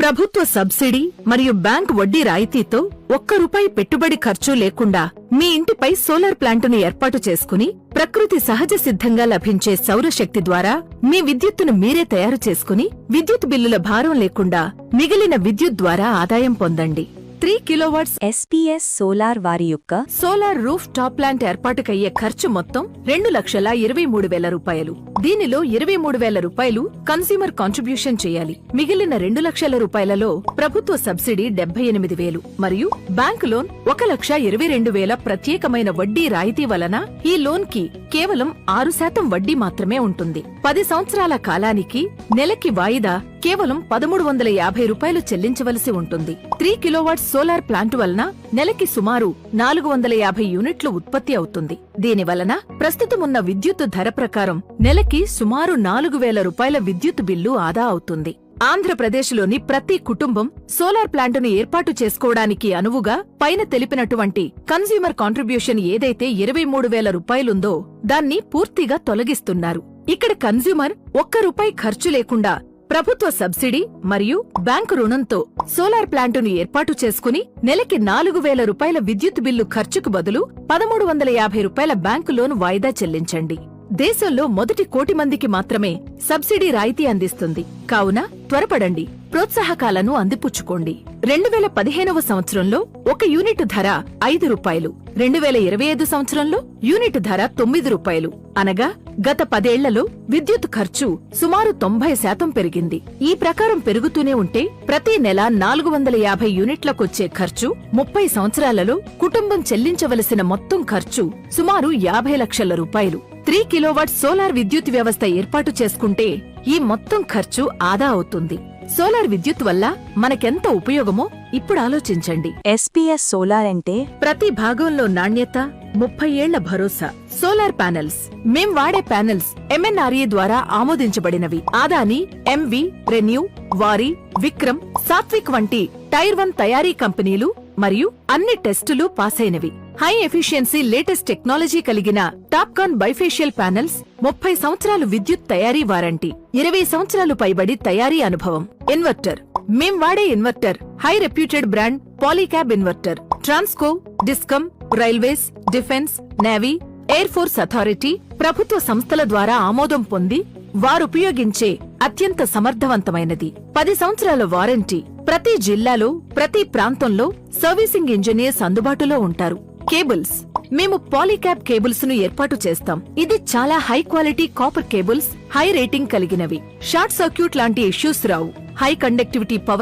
ప్రభుత్వ సబ్సిడీ మరియు బ్యాంక్ వడ్డీ రాయితీతో ₹1 పెట్టుబడి ఖర్చు లేకుండా మీ ఇంటిపై సోలార్ ప్లాంటును ఏర్పాటు చేసుకుని ప్రకృతి సహజ సిద్ధంగా లభించే సౌరశక్తి ద్వారా మీ విద్యుత్తును మీరే తయారు చేసుకుని విద్యుత్ బిల్లుల భారం లేకుండా మిగిలిన విద్యుత్ ద్వారా ఆదాయం పొందండి. 3 కిలోవాట్స్ SPS సోలార్ వారి యొక్క సోలార్ రూఫ్ టాప్ ప్లాంట్ ఏర్పాటుకయ్యే ఖర్చు మొత్తం ₹2,23,000. దీనిలో ₹23,000 కన్స్యూమర్ కాంట్రిబ్యూషన్ చేయాలి. మిగిలిన ₹2,00,000 ప్రభుత్వ సబ్సిడీ 78,000 మరియు బ్యాంకు లోన్ 1,22,000 ప్రత్యేకమైన వడ్డీ రాయితీ వలన ఈ లోన్ కి కేవలం 6% వడ్డీ మాత్రమే ఉంటుంది. 10 సంవత్సరాల కాలానికి నెలకి వాయిదా కేవలం ₹1,350 చెల్లించవలసి ఉంటుంది. 3 కిలోవాట్స్ సోలార్ ప్లాంటు వలన నెలకి సుమారు 450 యూనిట్లు ఉత్పత్తి అవుతుంది. దీని వలన ప్రస్తుతమున్న విద్యుత్తు ధర ప్రకారం నెలకి సుమారు ₹4,000 విద్యుత్ బిల్లు ఆదా అవుతుంది. ఆంధ్రప్రదేశ్లోని ప్రతి కుటుంబం సోలార్ ప్లాంటును ఏర్పాటు చేసుకోవడానికి అనువుగా పైన తెలిపినటువంటి కన్స్యూమర్ కాంట్రిబ్యూషన్ ఏదైతే ₹23,000 దాన్ని పూర్తిగా తొలగిస్తున్నారు. ఇక్కడ కన్స్యూమర్ ₹1 ఖర్చు లేకుండా ప్రభుత్వ సబ్సిడీ మరియు బ్యాంకు రుణంతో సోలార్ ప్లాంటును ఏర్పాటు చేసుకుని నెలకి ₹4,000 విద్యుత్ బిల్లు ఖర్చుకు బదులు ₹1,350 బ్యాంకు లోన్ వాయిదా చెల్లించండి. దేశంలో మొదటి 1 కోటి మందికి మాత్రమే సబ్సిడీ రాయితీ అందిస్తుంది. కావున త్వరపడండి, ప్రోత్సాహకాలను అందిపుచ్చుకోండి. 2015వ సంవత్సరంలో 1 యూనిట్ ధర ₹5, 2025 సంవత్సరంలో యూనిట్ ధర ₹9. అనగా గత 10 ఏళ్లలో విద్యుత్ ఖర్చు సుమారు 90% పెరిగింది. ఈ ప్రకారం పెరుగుతూనే ఉంటే ప్రతి నెల 450 యూనిట్లకొచ్చే ఖర్చు 30 సంవత్సరాలలో కుటుంబం చెల్లించవలసిన మొత్తం ఖర్చు సుమారు ₹50 లక్షల. 3 కిలోవాట్ సోలార్ విద్యుత్ వ్యవస్థ ఏర్పాటు చేసుకుంటే ఈ మొత్తం ఖర్చు ఆదా అవుతుంది. సోలార్ విద్యుత్ వల్ల మనకెంత ఉపయోగమో ఇప్పుడు ఆలోచించండి. SPS సోలార్ అంటే ప్రతి భాగంలో నాణ్యత, 30 ఏళ్ల భరోసా. సోలార్ ప్యానెల్స్ మేం వాడే ప్యానెల్స్ MNRE ద్వారా ఆమోదించబడినవి. ఆదాని, MV, రెన్యూ, వారి, విక్రమ్, సాత్విక్ వంటి టైర్ 1 తయారీ కంపెనీలు మరియు అన్ని టెస్టులు పాసైనవి. హై ఎఫిషియన్సీ లేటెస్ట్ టెక్నాలజీ కలిగిన టాప్కాన్ బైఫేషియల్ ప్యానెల్స్, 30 సంవత్సరాలు విద్యుత్ తయారీ వారంటీ, 20 సంవత్సరాలు పైబడి తయారీ అనుభవం. ఇన్వర్టర్ మేం వాడే inverter high reputed brand Polycab inverter. Transco, discom, railways, defence, navy, air force authority ప్రభుత్వ సంస్థల ద్వారా ఆమోదం పొంది వారుపయోగించే అత్యంత సమర్థవంతమైనది. 10 సంవత్సరాల వారంటీ. ప్రతి జిల్లాలో, ప్రతి ప్రాంతంలో సర్వీసింగ్ ఇంజనీర్స్ అందుబాటులో ఉంటారు. కేబుల్స్ మేము పాలీక్యాబ్ కేబుల్స్ ను ఏర్పాటు చేస్తాం. ఇది చాలా high quality copper cables, high rating కలిగినవి. షార్ట్ సర్క్యూట్ లాంటి ఇష్యూస్ రావు. High conductivity power